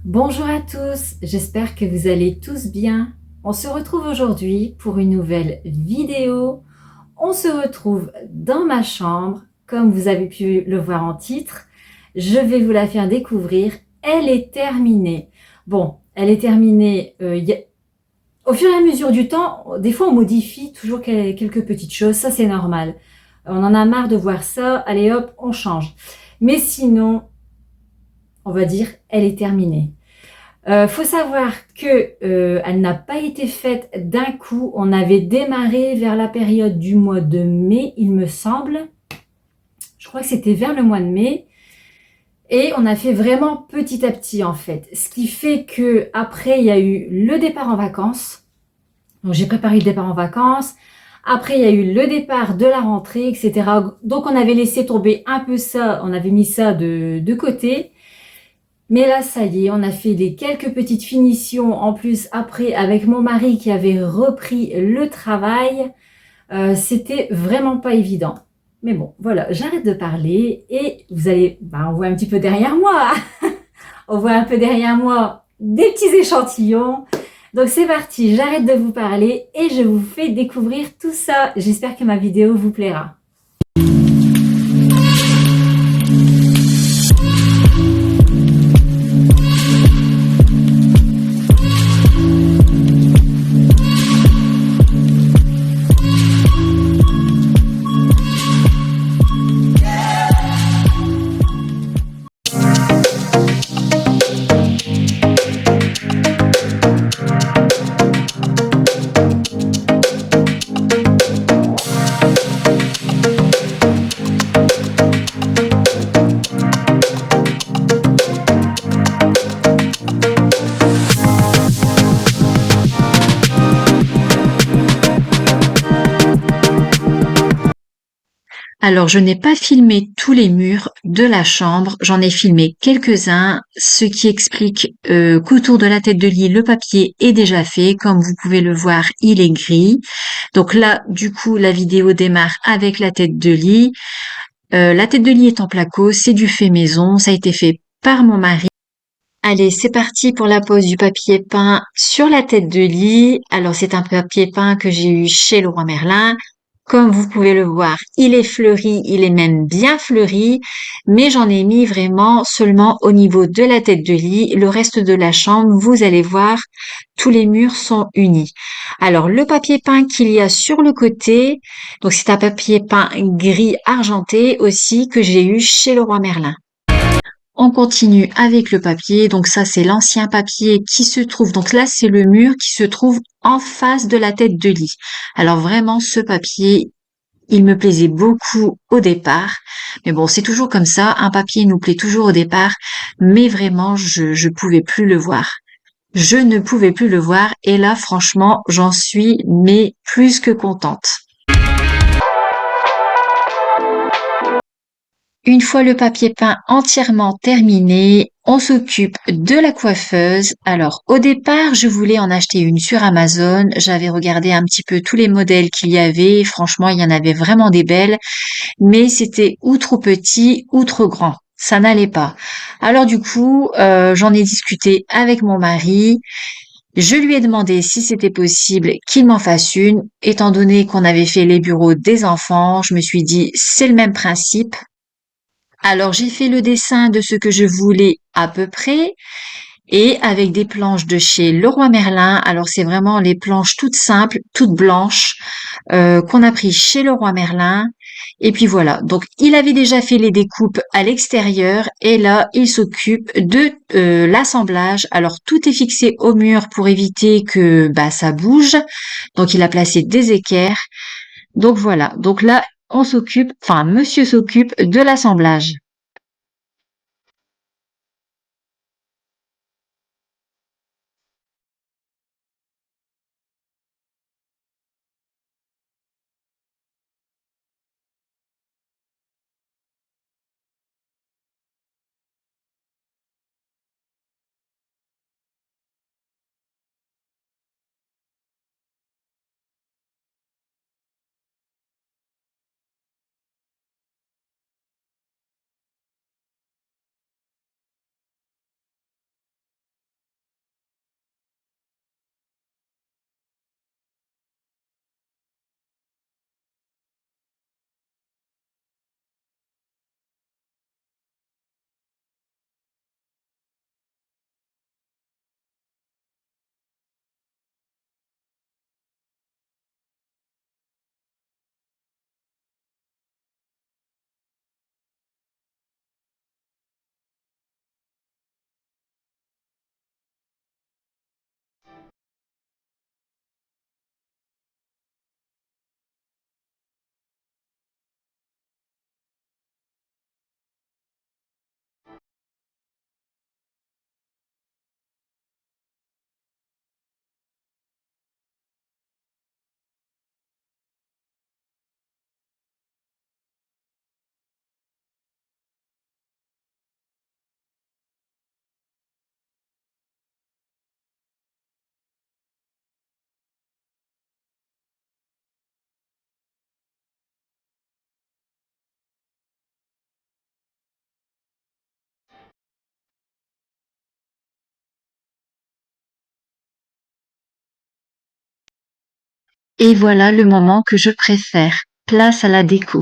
Bonjour à tous, j'espère que vous allez tous bien. On se retrouve aujourd'hui pour une nouvelle vidéo. On se retrouve dans ma chambre, comme vous avez pu le voir en titre. Je vais vous la faire découvrir. Elle est terminée. Bon, elle est terminée. Au fur et à mesure du temps, des fois on modifie toujours quelques petites choses, ça c'est normal. On en a marre de voir ça, allez hop, on change. Mais sinon, on va dire, elle est terminée. Faut savoir que elle n'a pas été faite d'un coup. On avait démarré vers la période du mois de mai, il me semble. Je crois que c'était vers le mois de mai. Et on a fait vraiment petit à petit en fait. Ce qui fait que après il y a eu le départ en vacances. Donc j'ai préparé le départ en vacances. Après il y a eu le départ de la rentrée, etc. Donc on avait laissé tomber un peu ça. On avait mis ça de côté. Mais là, ça y est, on a fait des quelques petites finitions en plus après avec mon mari qui avait repris le travail. C'était vraiment pas évident. Mais bon, voilà, j'arrête de parler et vous allez, on voit un petit peu derrière moi. On voit un peu derrière moi des petits échantillons. Donc c'est parti, j'arrête de vous parler et je vous fais découvrir tout ça. J'espère que ma vidéo vous plaira. Alors, je n'ai pas filmé tous les murs de la chambre, j'en ai filmé quelques-uns, ce qui explique qu'autour de la tête de lit, le papier est déjà fait. Comme vous pouvez le voir, il est gris. Donc là, du coup, la vidéo démarre avec la tête de lit. La tête de lit est en placo, c'est du fait maison, ça a été fait par mon mari. Allez, c'est parti pour la pose du papier peint sur la tête de lit. Alors, c'est un papier peint que j'ai eu chez Leroy Merlin. Comme vous pouvez le voir, il est fleuri, il est même bien fleuri, mais j'en ai mis vraiment seulement au niveau de la tête de lit. Le reste de la chambre, vous allez voir, tous les murs sont unis. Alors, le papier peint qu'il y a sur le côté, donc c'est un papier peint gris argenté aussi que j'ai eu chez Leroy Merlin. On continue avec le papier. Donc ça, c'est l'ancien papier qui se trouve. Donc là, c'est le mur qui se trouve en face de la tête de lit. Alors vraiment, ce papier, il me plaisait beaucoup au départ. Mais bon, c'est toujours comme ça. Un papier nous plaît toujours au départ. Mais vraiment, je pouvais plus le voir. Je ne pouvais plus le voir. Et là, franchement, j'en suis, mais plus que contente. Une fois le papier peint entièrement terminé, on s'occupe de la coiffeuse. Alors, au départ, je voulais en acheter une sur Amazon. J'avais regardé un petit peu tous les modèles qu'il y avait. Franchement, il y en avait vraiment des belles, mais c'était ou trop petit ou trop grand. Ça n'allait pas. Alors du coup, j'en ai discuté avec mon mari. Je lui ai demandé si c'était possible qu'il m'en fasse une. Étant donné qu'on avait fait les bureaux des enfants, je me suis dit, c'est le même principe. Alors j'ai fait le dessin de ce que je voulais à peu près et avec des planches de chez Leroy Merlin. Alors c'est vraiment les planches toutes simples, toutes blanches qu'on a pris chez Leroy Merlin. Et puis voilà. Donc il avait déjà fait les découpes à l'extérieur et là il s'occupe de l'assemblage. Alors tout est fixé au mur pour éviter que ça bouge. Donc il a placé des équerres. Donc voilà. Donc là on s'occupe, enfin monsieur s'occupe de l'assemblage. Et voilà le moment que je préfère. Place à la déco.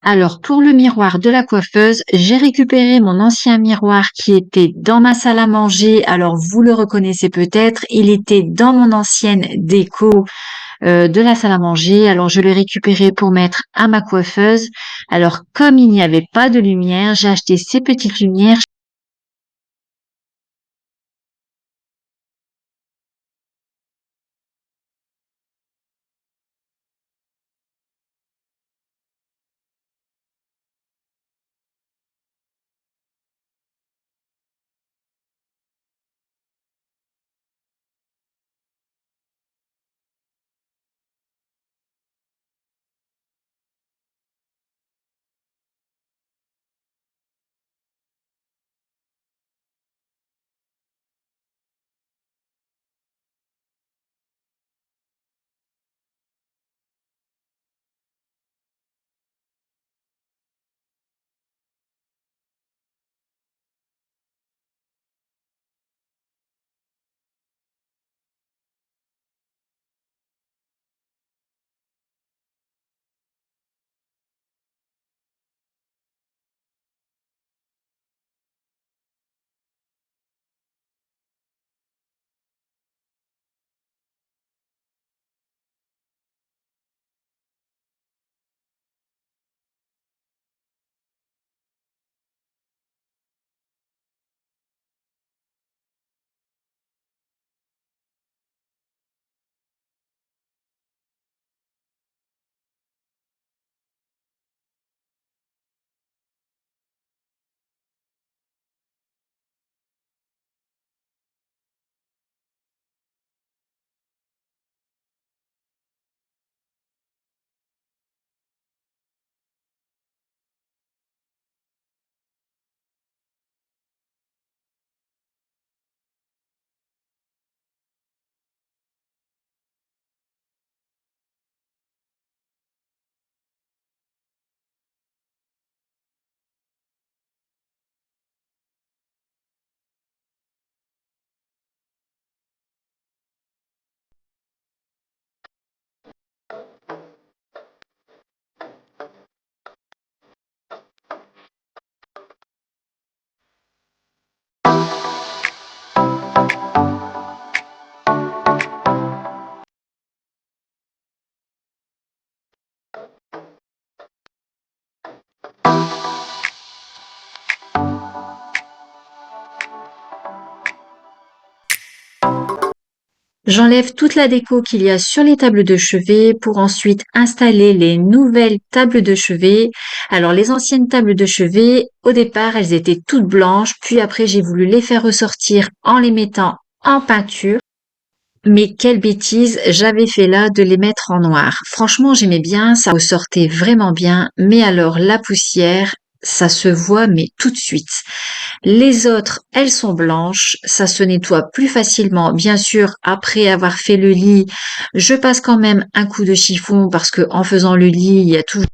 Alors pour le miroir de la coiffeuse, j'ai récupéré mon ancien miroir qui était dans ma salle à manger. Alors vous le reconnaissez peut-être, il était dans mon ancienne déco de la salle à manger. Alors je l'ai récupéré pour mettre à ma coiffeuse. Alors comme il n'y avait pas de lumière, j'ai acheté ces petites lumières J'enlève toute la déco qu'il y a sur les tables de chevet pour ensuite installer les nouvelles tables de chevet. Alors les anciennes tables de chevet, au départ, elles étaient toutes blanches, puis après j'ai voulu les faire ressortir en les mettant en peinture. Mais quelle bêtise j'avais fait là de les mettre en noir. Franchement, j'aimais bien, ça ressortait vraiment bien, mais alors la poussière, ça se voit mais tout de suite. Les autres, elles sont blanches, ça se nettoie plus facilement. Bien sûr, après avoir fait le lit, je passe quand même un coup de chiffon parce que en faisant le lit, il y a toujours.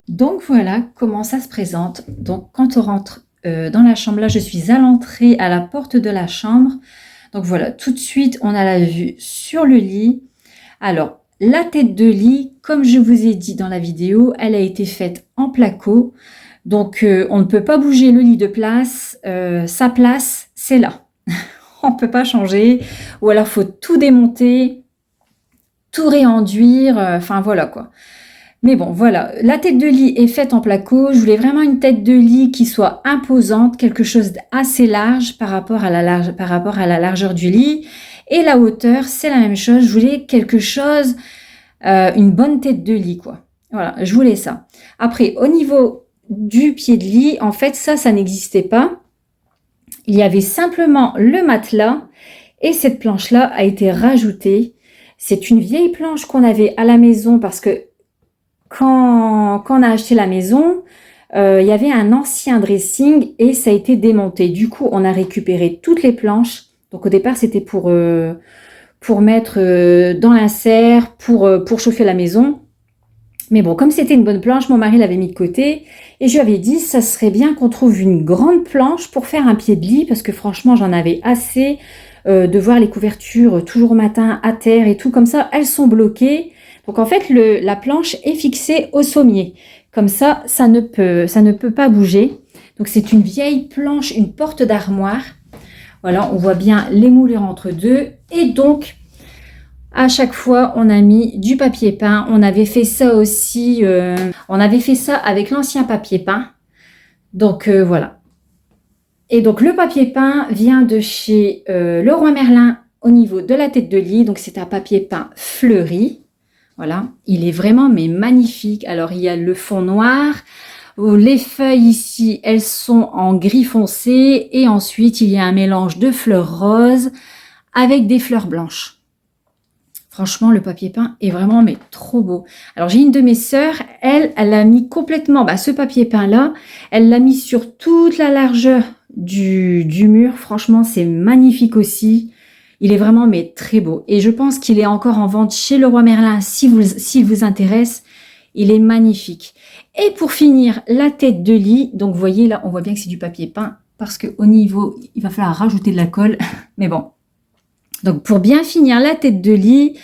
Donc voilà comment ça se présente. Donc quand on rentre dans la chambre, là je suis à l'entrée, à la porte de la chambre. Donc voilà, tout de suite on a la vue sur le lit. Alors la tête de lit, comme je vous ai dit dans la vidéo, elle a été faite en placo. Donc on ne peut pas bouger le lit de place. Sa place, c'est là. On ne peut pas changer. Ou alors faut tout démonter, tout réenduire. Enfin voilà quoi. Mais bon, voilà, la tête de lit est faite en placo. Je voulais vraiment une tête de lit qui soit imposante, quelque chose d'assez large par rapport à la largeur du lit. Et la hauteur, c'est la même chose. Je voulais quelque chose, une bonne tête de lit, quoi. Voilà, je voulais ça. Après, au niveau du pied de lit, en fait, ça n'existait pas. Il y avait simplement le matelas et cette planche-là a été rajoutée. C'est une vieille planche qu'on avait à la maison parce que quand on a acheté la maison, il y avait un ancien dressing et ça a été démonté. Du coup, on a récupéré toutes les planches. Donc au départ, c'était pour mettre dans l'insert, pour chauffer la maison. Mais bon, comme c'était une bonne planche, mon mari l'avait mis de côté et je lui avais dit, ça serait bien qu'on trouve une grande planche pour faire un pied de lit parce que franchement, j'en avais assez de voir les couvertures toujours au matin à terre et tout comme ça, elles sont bloquées. Donc en fait, la planche est fixée au sommier. Comme ça ne peut pas bouger. Donc c'est une vieille planche, une porte d'armoire. Voilà, on voit bien les moulures entre deux. Et donc, à chaque fois, on a mis du papier peint. On avait fait ça aussi. On avait fait ça avec l'ancien papier peint. Donc voilà. Et donc le papier peint vient de chez Leroy Merlin au niveau de la tête de lit. Donc c'est un papier peint fleuri. Voilà, il est vraiment mais magnifique. Alors il y a le fond noir. Les feuilles ici, elles sont en gris foncé. Et ensuite, il y a un mélange de fleurs roses avec des fleurs blanches. Franchement, le papier peint est vraiment mais trop beau. Alors, j'ai une de mes sœurs, elle a mis complètement ce papier peint-là. Elle l'a mis sur toute la largeur du mur. Franchement, c'est magnifique aussi. Il est vraiment mais très beau. Et je pense qu'il est encore en vente chez Leroy Merlin s'il vous intéresse. Il est magnifique. Et pour finir, la tête de lit. Donc, vous voyez, là, on voit bien que c'est du papier peint parce qu'au niveau, il va falloir rajouter de la colle. Mais bon. Donc, pour bien finir la tête de lit,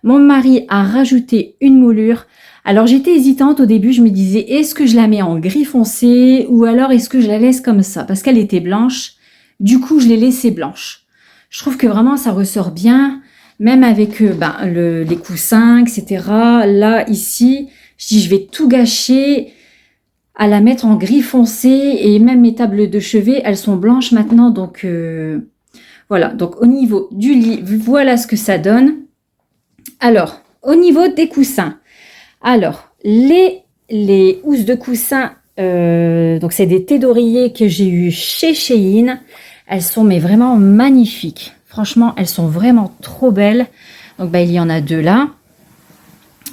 mon mari a rajouté une moulure. Alors, j'étais hésitante au début. Je me disais, est-ce que je la mets en gris foncé ou alors est-ce que je la laisse comme ça? Parce qu'elle était blanche. Du coup, je l'ai laissée blanche. Je trouve que vraiment, ça ressort bien. Même avec les coussins, etc. Là, ici, je dis, je vais tout gâcher à la mettre en gris foncé. Et même mes tables de chevet, elles sont blanches maintenant. Donc, voilà. Donc, au niveau du lit, voilà ce que ça donne. Alors, au niveau des coussins. Alors, les les housses de coussin, donc c'est des thés d'oreiller que j'ai eu chez Shein. Elles sont mais vraiment magnifiques. Franchement, elles sont vraiment trop belles. Donc il y en a 2 là.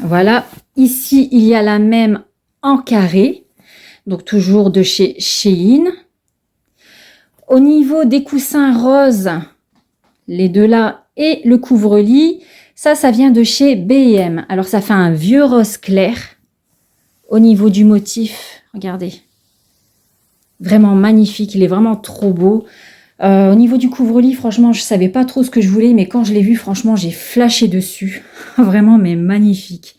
Voilà. Ici, il y a la même en carré. Donc toujours de chez Shein. Au niveau des coussins roses, les 2 là et le couvre-lit, ça vient de chez B&M. Alors ça fait un vieux rose clair. Au niveau du motif, regardez. Vraiment magnifique, il est vraiment trop beau. Au niveau du couvre-lit, franchement, je ne savais pas trop ce que je voulais, mais quand je l'ai vu, franchement, j'ai flashé dessus. Vraiment, mais magnifique.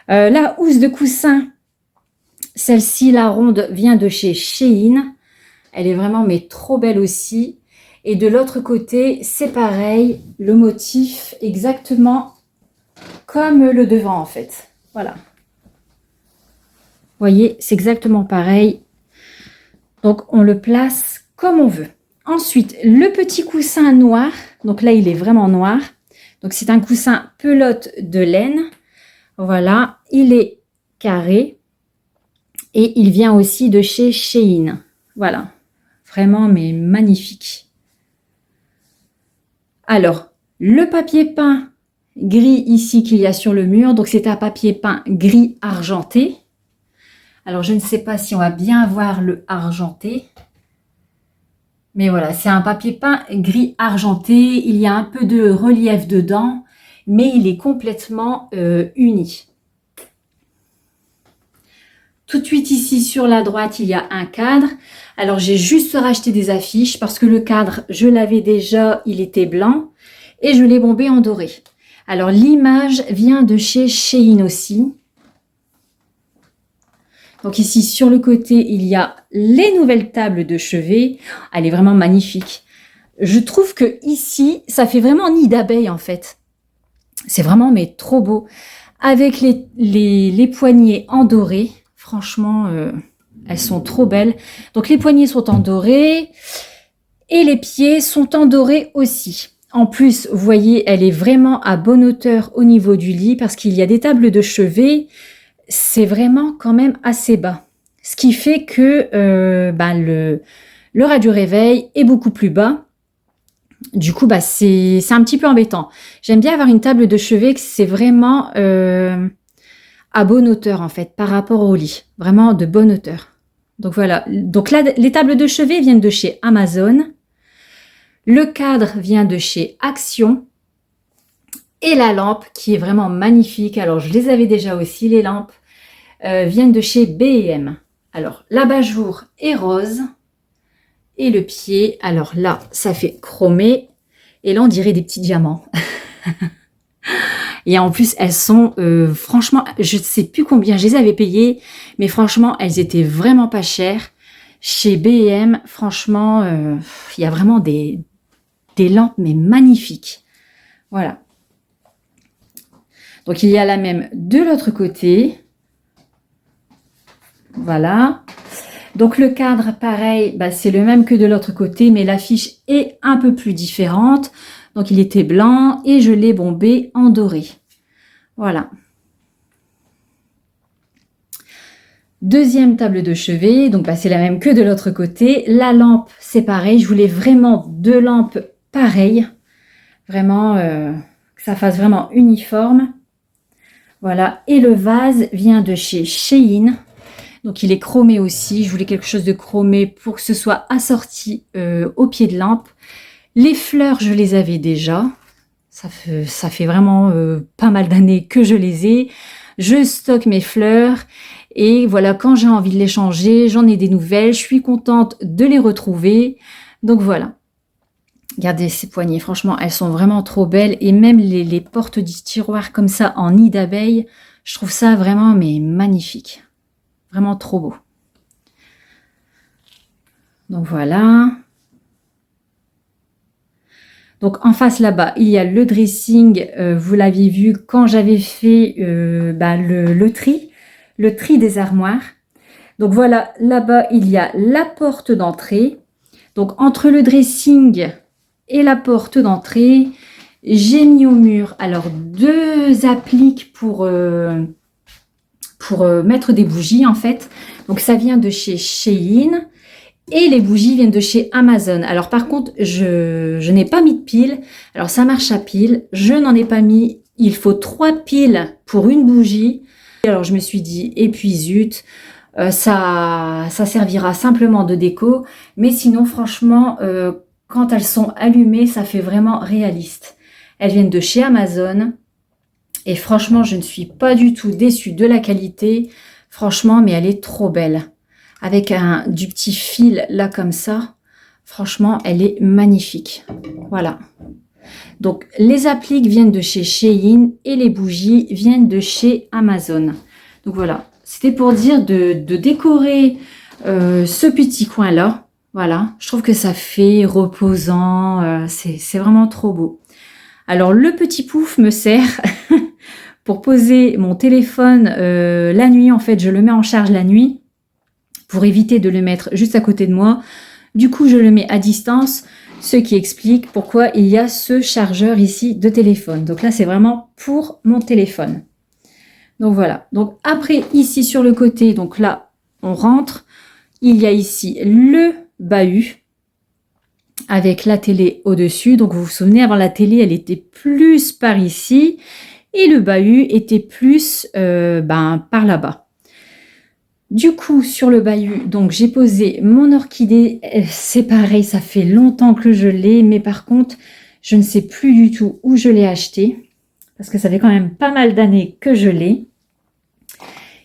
La housse de coussin, celle-ci, la ronde, vient de chez Shein. Elle est vraiment, mais trop belle aussi. Et de l'autre côté, c'est pareil, le motif exactement comme le devant, en fait. Voilà. Vous voyez, c'est exactement pareil. Donc, on le place comme on veut. Ensuite, le petit coussin noir. Donc là, il est vraiment noir. Donc, c'est un coussin pelote de laine. Voilà, il est carré. Et il vient aussi de chez Shein. Voilà, vraiment, mais magnifique. Alors, le papier peint gris ici qu'il y a sur le mur. Donc, c'est un papier peint gris argenté. Alors, je ne sais pas si on va bien voir le argenté. Mais voilà, c'est un papier peint gris argenté. Il y a un peu de relief dedans, mais il est complètement uni. Tout de suite ici, sur la droite, il y a un cadre. Alors, j'ai juste racheté des affiches parce que le cadre, je l'avais déjà, il était blanc. Et je l'ai bombé en doré. Alors, l'image vient de chez Shein aussi. Donc ici, sur le côté, il y a les nouvelles tables de chevet. Elle est vraiment magnifique. Je trouve que ici, ça fait vraiment nid d'abeille en fait. C'est vraiment mais trop beau. Avec les poignées en doré. Franchement, elles sont trop belles. Donc les poignées sont en doré. Et les pieds sont en doré aussi. En plus, vous voyez, elle est vraiment à bonne hauteur au niveau du lit parce qu'il y a des tables de chevet. C'est vraiment quand même assez bas. Ce qui fait que l'heure du réveil est beaucoup plus bas. Du coup, c'est un petit peu embêtant. J'aime bien avoir une table de chevet que c'est vraiment à bonne hauteur en fait par rapport au lit. Vraiment de bonne hauteur. Donc voilà. Donc là, les tables de chevet viennent de chez Amazon. Le cadre vient de chez Action. Et la lampe qui est vraiment magnifique. Alors, je les avais déjà aussi, les lampes. Viennent de chez B&M. Alors, l'abat-jour est rose. Et le pied, alors là, ça fait chromé. Et là, on dirait des petits diamants. Et en plus, elles sont, franchement, je ne sais plus combien je les avais payées. Mais franchement, elles étaient vraiment pas chères. Chez B&M, franchement, il y a vraiment des lampes, mais magnifiques. Voilà. Donc, il y a la même de l'autre côté. Voilà. Donc, le cadre, pareil, c'est le même que de l'autre côté, mais l'affiche est un peu plus différente. Donc, il était blanc et je l'ai bombé en doré. Voilà. Deuxième table de chevet. Donc, c'est la même que de l'autre côté. La lampe, c'est pareil. Je voulais vraiment 2 lampes pareilles. Vraiment, que ça fasse vraiment uniforme. Voilà. Et le vase vient de chez Shein. Donc, il est chromé aussi. Je voulais quelque chose de chromé pour que ce soit assorti au pied de lampe. Les fleurs, je les avais déjà. Ça fait vraiment pas mal d'années que je les ai. Je stocke mes fleurs. Et voilà, quand j'ai envie de les changer, j'en ai des nouvelles. Je suis contente de les retrouver. Donc, voilà. Regardez ces poignées. Franchement, elles sont vraiment trop belles. Et même les portes du tiroir comme ça en nid d'abeille, je trouve ça vraiment mais magnifique. Vraiment trop beau. Donc voilà. Donc en face là-bas, il y a le dressing. Vous l'aviez vu quand j'avais fait le tri des armoires. Donc voilà, là-bas, il y a la porte d'entrée. Donc entre le dressing et la porte d'entrée, j'ai mis au mur alors 2 appliques pour pour mettre des bougies en fait. Donc ça vient de chez Shein et les bougies viennent de chez Amazon. Alors par contre, je n'ai pas mis de piles. Alors ça marche à pile, je n'en ai pas mis. Il faut 3 piles pour une bougie. Alors je me suis dit, et puis zut, ça servira simplement de déco. Mais sinon franchement, quand elles sont allumées, ça fait vraiment réaliste. Elles viennent de chez Amazon. Et franchement, je ne suis pas du tout déçue de la qualité. Franchement, mais elle est trop belle. Avec du petit fil là comme ça. Franchement, elle est magnifique. Voilà. Donc, les appliques viennent de chez Shein et les bougies viennent de chez Amazon. Donc voilà. C'était pour dire de décorer ce petit coin-là. Voilà. Je trouve que ça fait reposant. C'est vraiment trop beau. Alors, le petit pouf me sert pour poser mon téléphone la nuit. En fait, je le mets en charge la nuit pour éviter de le mettre juste à côté de moi. Du coup, je le mets à distance, ce qui explique pourquoi il y a ce chargeur ici de téléphone. Donc là, c'est vraiment pour mon téléphone. Donc voilà. Donc après, ici sur le côté, donc là, on rentre. Il y a ici le bahut avec la télé au-dessus. Donc vous vous souvenez, avant la télé, elle était plus par ici et le bahut était plus par là-bas. Du coup, sur le bahut, donc j'ai posé mon orchidée. C'est pareil, ça fait longtemps que je l'ai, mais par contre, je ne sais plus du tout où je l'ai acheté parce que ça fait quand même pas mal d'années que je l'ai.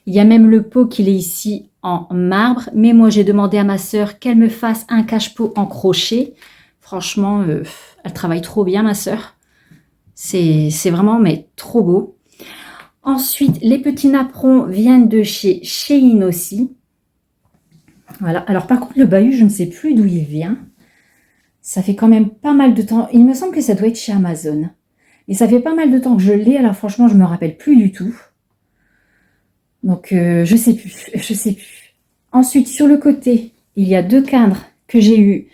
Il y a même le pot qu'il est ici en marbre, mais moi j'ai demandé à ma sœur qu'elle me fasse un cache-pot en crochet. Franchement, elle travaille trop bien, ma sœur. C'est vraiment mais trop beau. Ensuite, les petits napperons viennent de chez Shein aussi. Voilà. Alors par contre, le bahut, je ne sais plus d'où il vient. Ça fait quand même pas mal de temps. Il me semble que ça doit être chez Amazon. Et ça fait pas mal de temps que je l'ai. Alors franchement, je me rappelle plus du tout. Donc, je sais plus. Je sais plus. Ensuite, sur le côté, il y a 2 cadres que j'ai eus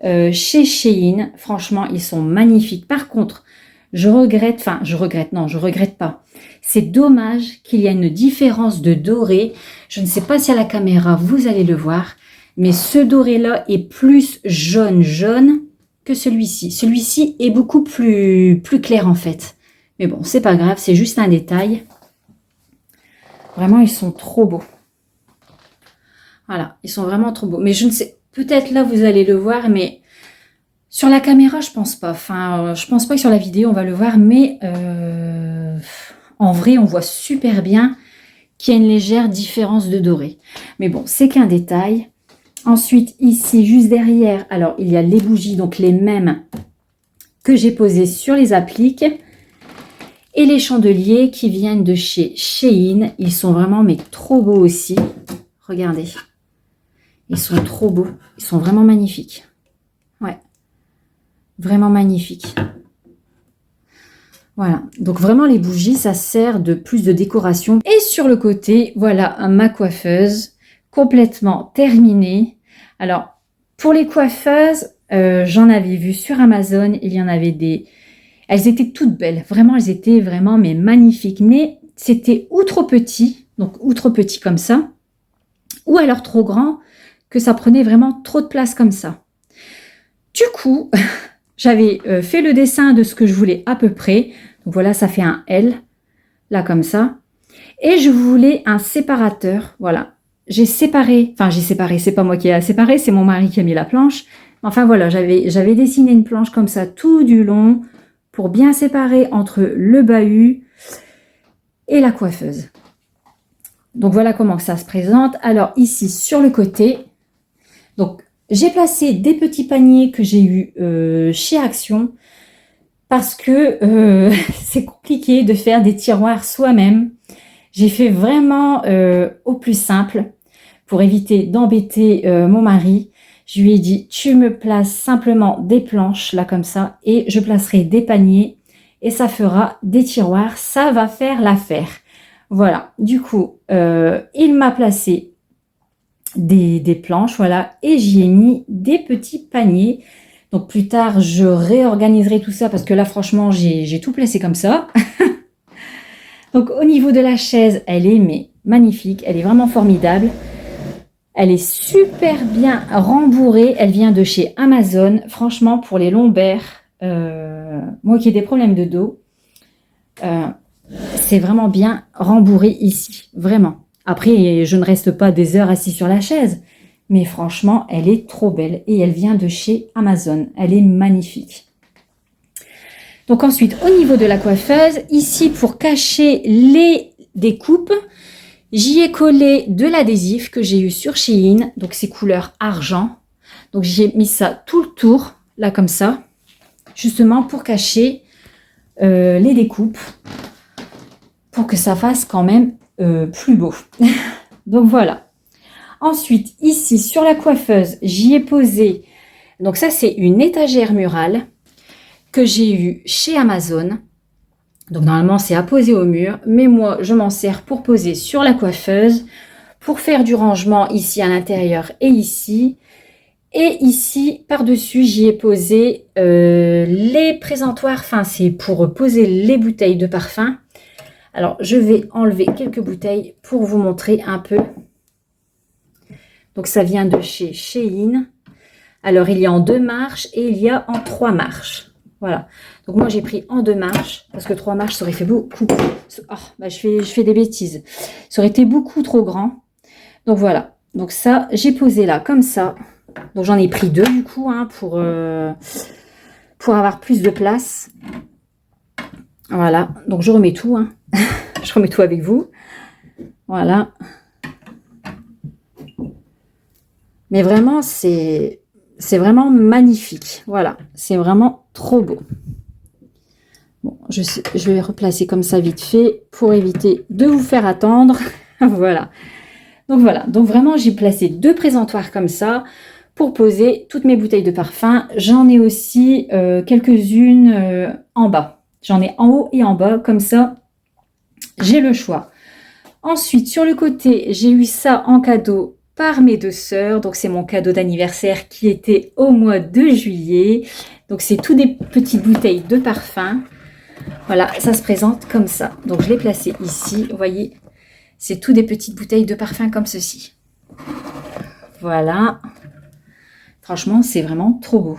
chez Shein. Franchement, ils sont magnifiques. Par contre, je regrette pas. C'est dommage qu'il y ait une différence de doré. Je ne sais pas si à la caméra vous allez le voir, mais ce doré-là est plus jaune que celui-ci. Celui-ci est beaucoup plus clair en fait. Mais bon, c'est pas grave, c'est juste un détail. Vraiment, ils sont trop beaux. Voilà, ils sont vraiment trop beaux. Mais je ne sais, peut-être là vous allez le voir, mais sur la caméra, je pense pas. Enfin, je pense pas que sur la vidéo, on va le voir. Mais en vrai, on voit super bien qu'il y a une légère différence de doré. Mais bon, c'est qu'un détail. Ensuite, ici, juste derrière, alors, il y a les bougies, donc les mêmes que j'ai posées sur les appliques. Et les chandeliers qui viennent de chez Shein. Ils sont vraiment, mais trop beaux aussi. Regardez. Ils sont trop beaux. Ils sont vraiment magnifiques. Ouais. Vraiment magnifique. Voilà, donc vraiment les bougies, ça sert de plus de décoration. Et sur le côté, voilà ma coiffeuse complètement terminée. Alors, pour les coiffeuses, j'en avais vu sur Amazon, il y en avait des... Elles étaient toutes belles, vraiment, elles étaient vraiment mais magnifiques. Mais c'était ou trop petit, donc ou trop petit comme ça, ou alors trop grand, que ça prenait vraiment trop de place comme ça. Du coup... J'avais fait le dessin de ce que je voulais à peu près. Donc voilà, ça fait un L, là comme ça. Et je voulais un séparateur. Voilà, j'ai séparé, c'est pas moi qui ai séparé, c'est mon mari qui a mis la planche. Enfin voilà, j'avais dessiné une planche comme ça tout du long pour bien séparer entre le bahut et la coiffeuse. Donc voilà comment ça se présente. Alors ici, sur le côté, donc... J'ai placé des petits paniers que j'ai eus chez Action parce que c'est compliqué de faire des tiroirs soi-même. J'ai fait vraiment au plus simple pour éviter d'embêter mon mari. Je lui ai dit, tu me places simplement des planches là comme ça et je placerai des paniers et ça fera des tiroirs. Ça va faire l'affaire. Voilà, du coup, il m'a placé des planches, voilà, et j'y ai mis des petits paniers. Donc plus tard, je réorganiserai tout ça parce que là, franchement, j'ai tout placé comme ça. Donc au niveau de la chaise, elle est mais magnifique, elle est vraiment formidable. Elle est super bien rembourrée, elle vient de chez Amazon. Franchement, pour les lombaires, moi qui ai des problèmes de dos, c'est vraiment bien rembourré ici, vraiment. Après, je ne reste pas des heures assis sur la chaise, mais franchement, elle est trop belle et elle vient de chez Amazon. Elle est magnifique. Donc ensuite, au niveau de la coiffeuse, ici pour cacher les découpes, j'y ai collé de l'adhésif que j'ai eu sur Shein, donc c'est couleur argent. Donc j'ai mis ça tout le tour, là comme ça, justement pour cacher les découpes, pour que ça fasse quand même plus beau. Donc voilà. Ensuite, ici sur la coiffeuse, j'y ai posé, donc ça c'est une étagère murale que j'ai eue chez Amazon. Donc normalement c'est à poser au mur, mais moi je m'en sers pour poser sur la coiffeuse, pour faire du rangement ici à l'intérieur et ici. Et ici par-dessus j'y ai posé les présentoirs, enfin c'est pour poser les bouteilles de parfum. Alors je vais enlever quelques bouteilles pour vous montrer un peu. Donc ça vient de chez Shein. Alors il y a en 2 marches et il y a en 3 marches. Voilà. Donc moi j'ai pris en 2 marches parce que 3 marches ça aurait fait beaucoup. Oh, bah, je fais des bêtises. Ça aurait été beaucoup trop grand. Donc voilà. Donc ça j'ai posé là comme ça. Donc j'en ai pris 2 du coup hein, pour avoir plus de place. Voilà. Donc je remets tout. Hein. Je remets tout avec vous. Voilà. Mais vraiment c'est vraiment magnifique. Voilà. C'est vraiment trop beau. Bon, je vais replacer comme ça vite fait pour éviter de vous faire attendre. Voilà. Donc voilà. Donc vraiment, j'ai placé 2 présentoirs comme ça pour poser toutes mes bouteilles de parfum. J'en ai aussi quelques-unes en bas. J'en ai en haut et en bas. Comme ça, j'ai le choix. Ensuite, sur le côté, j'ai eu ça en cadeau par mes 2 sœurs. Donc c'est mon cadeau d'anniversaire qui était au mois de juillet. Donc c'est tout des petites bouteilles de parfum. Voilà, ça se présente comme ça. Donc je l'ai placé ici, vous voyez, c'est tout des petites bouteilles de parfum comme ceci. Voilà. Franchement, c'est vraiment trop beau.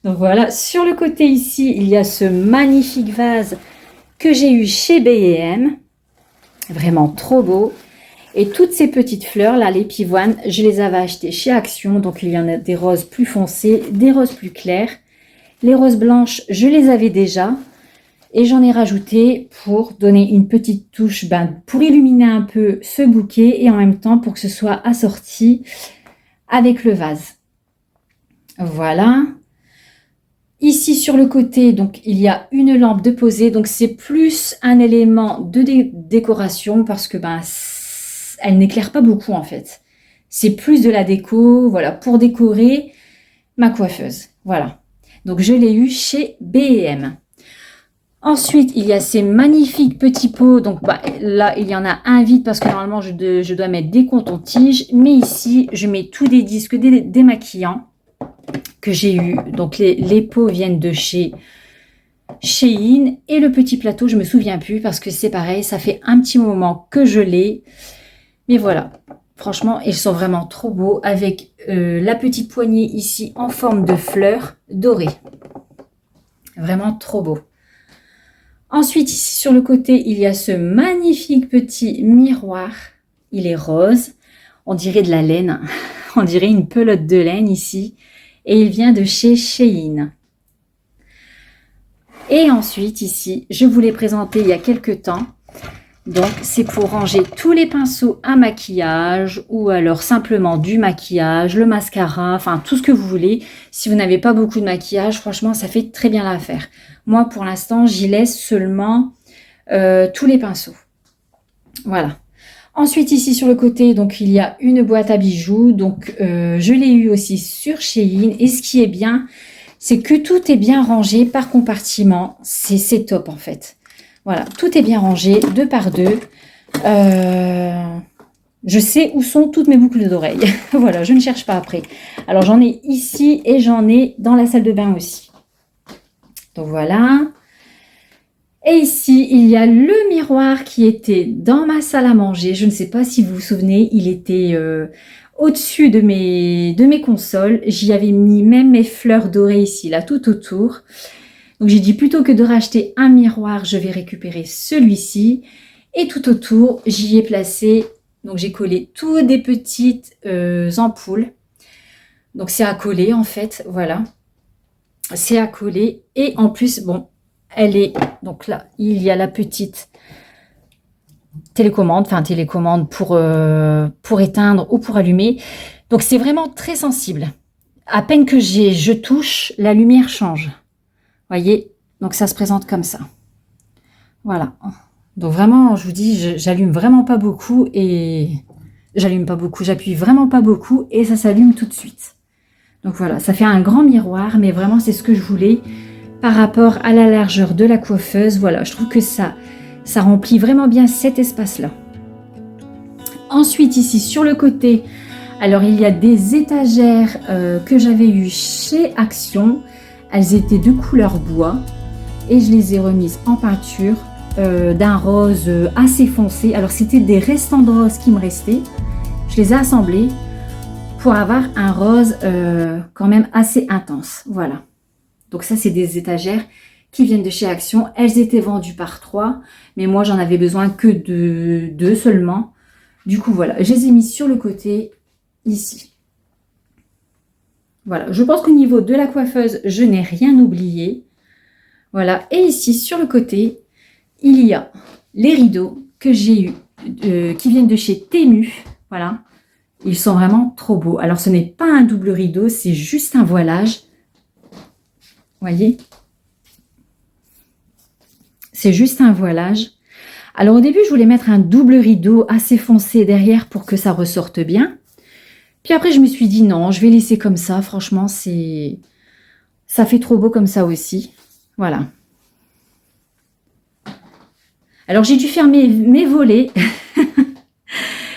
Donc voilà, sur le côté ici, il y a ce magnifique vase que j'ai eu chez B&M. Vraiment trop beau. Et toutes ces petites fleurs, là, les pivoines, je les avais achetées chez Action. Donc il y en a des roses plus foncées, des roses plus claires. Les roses blanches, je les avais déjà et j'en ai rajouté pour donner une petite touche, pour illuminer un peu ce bouquet et en même temps pour que ce soit assorti avec le vase. Voilà. Ici sur le côté, donc il y a une lampe de posée, donc c'est plus un élément de décoration parce que elle n'éclaire pas beaucoup en fait. C'est plus de la déco, voilà, pour décorer ma coiffeuse. Voilà. Donc, je l'ai eu chez B&M. Ensuite, il y a ces magnifiques petits pots. Donc, là, il y en a un vide parce que normalement, je dois mettre des cotons-tiges. Mais ici, je mets tous des disques démaquillants que j'ai eu. Donc, les pots viennent de chez Shein. Et le petit plateau, je ne me souviens plus parce que c'est pareil. Ça fait un petit moment que je l'ai. Mais voilà. Franchement, ils sont vraiment trop beaux avec la petite poignée ici en forme de fleurs dorées. Vraiment trop beau. Ensuite, ici sur le côté, il y a ce magnifique petit miroir. Il est rose. On dirait de la laine. On dirait une pelote de laine ici. Et il vient de chez Shein. Et ensuite, ici, je vous l'ai présenté il y a quelques temps. Donc, c'est pour ranger tous les pinceaux à maquillage ou alors simplement du maquillage, le mascara, enfin tout ce que vous voulez. Si vous n'avez pas beaucoup de maquillage, franchement, ça fait très bien l'affaire. Moi, pour l'instant, j'y laisse seulement tous les pinceaux. Voilà. Ensuite, ici sur le côté, donc il y a une boîte à bijoux. Donc, je l'ai eu aussi sur Shein. Et ce qui est bien, c'est que tout est bien rangé par compartiment. C'est top en fait. Voilà, tout est bien rangé, 2 par 2. Je sais où sont toutes mes boucles d'oreilles. Voilà, je ne cherche pas après. Alors, j'en ai ici et j'en ai dans la salle de bain aussi. Donc, voilà. Et ici, il y a le miroir qui était dans ma salle à manger. Je ne sais pas si vous vous souvenez, il était au-dessus de mes consoles. J'y avais mis même mes fleurs dorées ici, là, tout autour. Donc j'ai dit plutôt que de racheter un miroir, je vais récupérer celui-ci. Et tout autour, j'y ai placé, donc j'ai collé toutes des petites ampoules. Donc c'est à coller en fait, voilà. C'est à coller. Et en plus, bon, elle est... Donc là, il y a la petite télécommande pour éteindre ou pour allumer. Donc c'est vraiment très sensible. À peine que je touche, la lumière change. Voyez, donc ça se présente comme ça. Voilà. Donc vraiment, je vous dis, j'allume vraiment pas beaucoup et j'appuie vraiment pas beaucoup et ça s'allume tout de suite. Donc voilà, ça fait un grand miroir, mais vraiment c'est ce que je voulais par rapport à la largeur de la coiffeuse. Voilà, je trouve que ça remplit vraiment bien cet espace-là. Ensuite ici sur le côté, alors il y a des étagères que j'avais eues chez Action. Elles étaient de couleur bois et je les ai remises en peinture d'un rose assez foncé. Alors c'était des restants de rose qui me restaient. Je les ai assemblés pour avoir un rose quand même assez intense. Voilà. Donc ça c'est des étagères qui viennent de chez Action. Elles étaient vendues par 3, mais moi j'en avais besoin que de 2 seulement. Du coup voilà, je les ai mises sur le côté ici. Voilà, je pense qu'au niveau de la coiffeuse, je n'ai rien oublié. Voilà, et ici sur le côté, il y a les rideaux que j'ai eu, qui viennent de chez Temu. Voilà, ils sont vraiment trop beaux. Alors ce n'est pas un double rideau, c'est juste un voilage. Voyez, c'est juste un voilage. Alors au début, je voulais mettre un double rideau assez foncé derrière pour que ça ressorte bien. Puis après, je me suis dit non, je vais laisser comme ça. Franchement, ça fait trop beau comme ça aussi. Voilà. Alors j'ai dû fermer mes volets.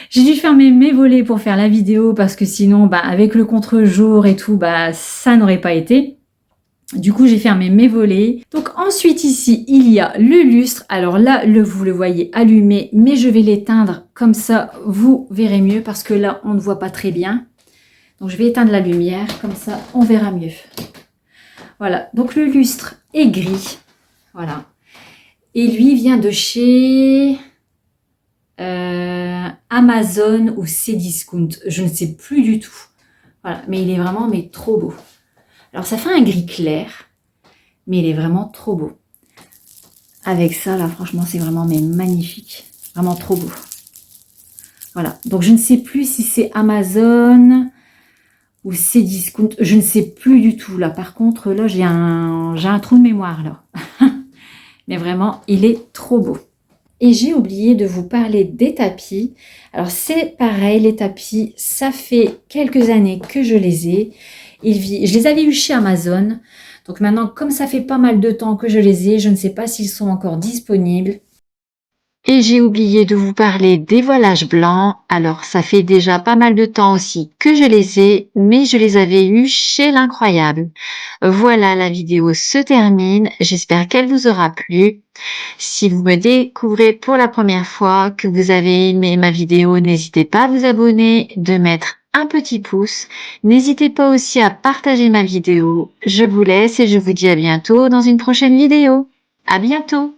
J'ai dû fermer mes volets pour faire la vidéo parce que sinon, bah, avec le contre-jour et tout, bah, ça n'aurait pas été. Du coup, j'ai fermé mes volets. Donc ensuite ici, il y a le lustre. Alors là, vous le voyez allumé, mais je vais l'éteindre. Comme ça, vous verrez mieux parce que là, on ne voit pas très bien. Donc je vais éteindre la lumière, comme ça, on verra mieux. Voilà, donc le lustre est gris. Voilà. Et lui vient de chez Amazon ou Cdiscount. Je ne sais plus du tout. Voilà, mais il est vraiment trop beau. Alors ça fait un gris clair, mais il est vraiment trop beau. Avec ça, là, franchement, c'est vraiment magnifique. Vraiment trop beau. Voilà, donc je ne sais plus si c'est Amazon ou Cdiscount. Je ne sais plus du tout, là. Par contre, là, j'ai un trou de mémoire, là. Mais vraiment, il est trop beau. Et j'ai oublié de vous parler des tapis. Alors c'est pareil, les tapis, ça fait quelques années que je les ai. Je les avais eus chez Amazon. Donc maintenant, comme ça fait pas mal de temps que je les ai, je ne sais pas s'ils sont encore disponibles. Et j'ai oublié de vous parler des voilages blancs. Alors, ça fait déjà pas mal de temps aussi que je les ai, mais je les avais eus chez l'Incroyable. Voilà, la vidéo se termine. J'espère qu'elle vous aura plu. Si vous me découvrez pour la première fois, que vous avez aimé ma vidéo, n'hésitez pas à vous abonner, de mettre un petit pouce. N'hésitez pas aussi à partager ma vidéo. Je vous laisse et je vous dis à bientôt dans une prochaine vidéo. À bientôt!